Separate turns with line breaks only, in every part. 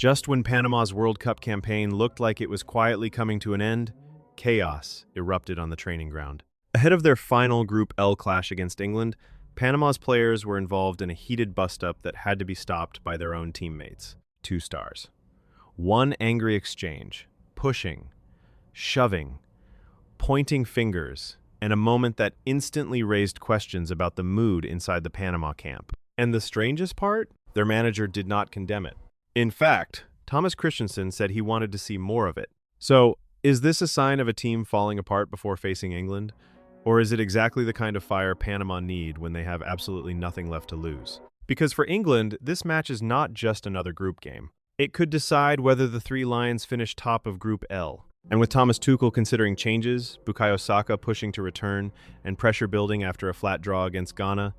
Just when Panama's World Cup campaign looked like it was quietly coming to an end, chaos erupted on the training ground. Ahead of their final Group L clash against England, Panama's players were involved in a heated bust-up that had to be stopped by their own teammates. 2 stars. One angry exchange, pushing, shoving, pointing fingers, and a moment that instantly raised questions about the mood inside the Panama camp. And the strangest part? Their manager did not condemn it. In fact, Thomas Christensen said he wanted to see more of it. So, is this a sign of a team falling apart before facing England? Or is it exactly the kind of fire Panama need when they have absolutely nothing left to lose? Because for England, this match is not just another group game. It could decide whether the Three Lions finish top of Group L. And with Thomas Tuchel considering changes, Bukayo Saka pushing to return, and pressure building after a flat draw against Ghana,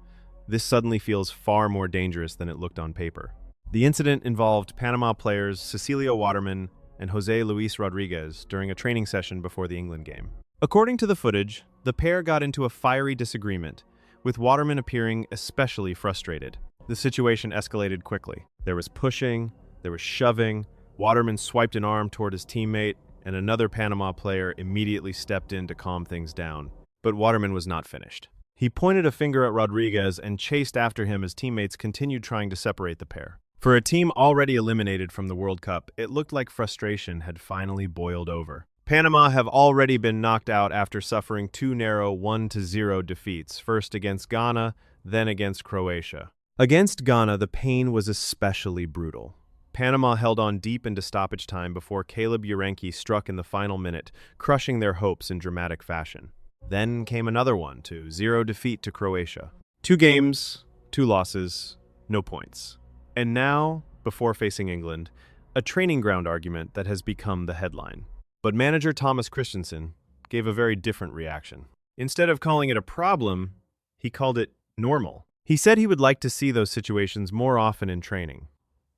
this suddenly feels far more dangerous than it looked on paper. The incident involved Panama players Cecilio Waterman and Jose Luis Rodriguez during a training session before the England game. According to the footage, the pair got into a fiery disagreement, with Waterman appearing especially frustrated. The situation escalated quickly. There was pushing, there was shoving, Waterman swiped an arm toward his teammate, and another Panama player immediately stepped in to calm things down. But Waterman was not finished. He pointed a finger at Rodriguez and chased after him as teammates continued trying to separate the pair. For a team already eliminated from the World Cup, it looked like frustration had finally boiled over. Panama have already been knocked out after suffering 2 narrow 1-0 defeats, first against Ghana, then against Croatia. Against Ghana, the pain was especially brutal. Panama held on deep into stoppage time before Caleb Urenki struck in the final minute, crushing their hopes in dramatic fashion. Then came another 1-0 defeat to Croatia. 2 games, 2 losses, no points. And now, before facing England, a training ground argument that has become the headline. But manager Thomas Christensen gave a very different reaction. Instead of calling it a problem, he called it normal. He said he would like to see those situations more often in training,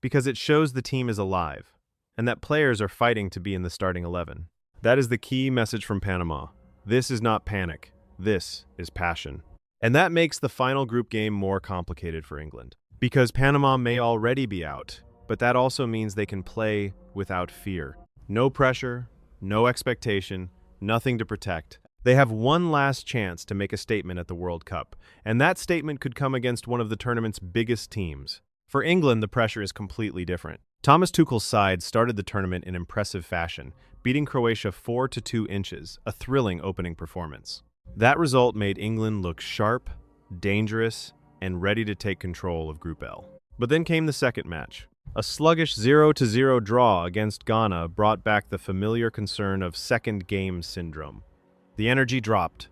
because it shows the team is alive, and that players are fighting to be in the starting 11. That is the key message from Panama. This is not panic. This is passion. And that makes the final group game more complicated for England. Because Panama may already be out, but that also means they can play without fear. No pressure, no expectation, nothing to protect. They have one last chance to make a statement at the World Cup, and that statement could come against one of the tournament's biggest teams. For England, the pressure is completely different. Thomas Tuchel's side started the tournament in impressive fashion, beating Croatia 4-2 inches, a thrilling opening performance. That result made England look sharp, dangerous, and ready to take control of Group L. But then came the second match. A sluggish 0-0 draw against Ghana brought back the familiar concern of second game syndrome. The energy dropped,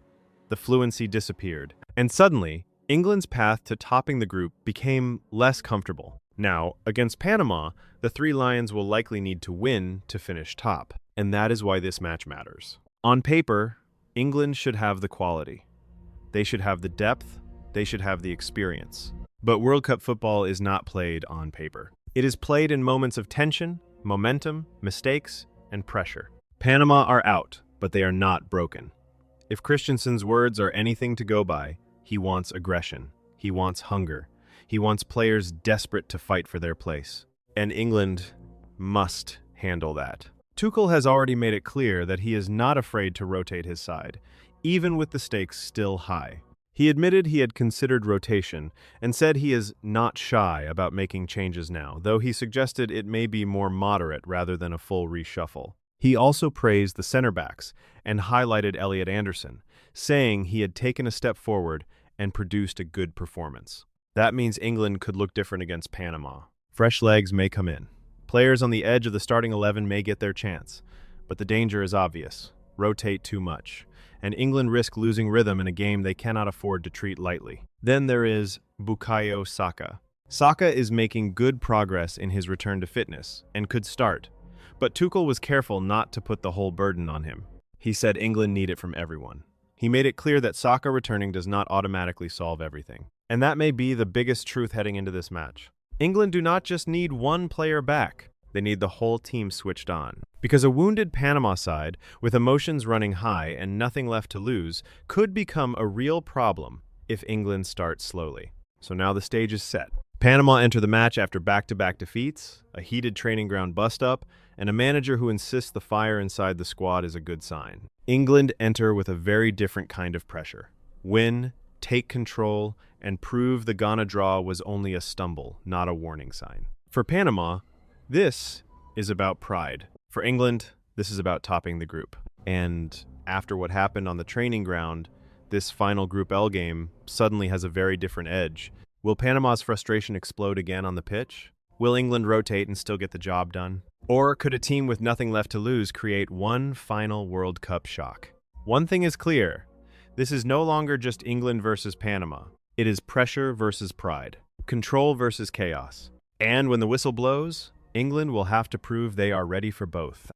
the fluency disappeared, and suddenly, England's path to topping the group became less comfortable. Now, against Panama, the Three Lions will likely need to win to finish top, and that is why this match matters. On paper, England should have the quality. They should have the depth, they should have the experience. But World Cup football is not played on paper. It is played in moments of tension, momentum, mistakes, and pressure. Panama are out, but they are not broken. If Christensen's words are anything to go by, he wants aggression. He wants hunger. He wants players desperate to fight for their place. And England must handle that. Tuchel has already made it clear that he is not afraid to rotate his side, even with the stakes still high. He admitted he had considered rotation and said he is not shy about making changes now, though he suggested it may be more moderate rather than a full reshuffle. He also praised the center backs and highlighted Elliot Anderson, saying he had taken a step forward and produced a good performance. That means England could look different against Panama. Fresh legs may come in. Players on the edge of the starting 11 may get their chance, but the danger is obvious. Rotate too much, and England risk losing rhythm in a game they cannot afford to treat lightly. Then there is Bukayo Saka. Saka is making good progress in his return to fitness and could start, but Tuchel was careful not to put the whole burden on him. He said England need it from everyone. He made it clear that Saka returning does not automatically solve everything. And that may be the biggest truth heading into this match. England do not just need one player back, they need the whole team switched on. Because a wounded Panama side, with emotions running high and nothing left to lose, could become a real problem if England starts slowly. So now the stage is set. Panama enter the match after back-to-back defeats, a heated training ground bust-up, and a manager who insists the fire inside the squad is a good sign. England enter with a very different kind of pressure. Win, take control, and prove the Ghana draw was only a stumble, not a warning sign. For Panama, this is about pride. For England, this is about topping the group. And after what happened on the training ground, this final Group L game suddenly has a very different edge. Will Panama's frustration explode again on the pitch? Will England rotate and still get the job done? Or could a team with nothing left to lose create one final World Cup shock? One thing is clear. This is no longer just England versus Panama. It is pressure versus pride, control versus chaos. And when the whistle blows, England will have to prove they are ready for both.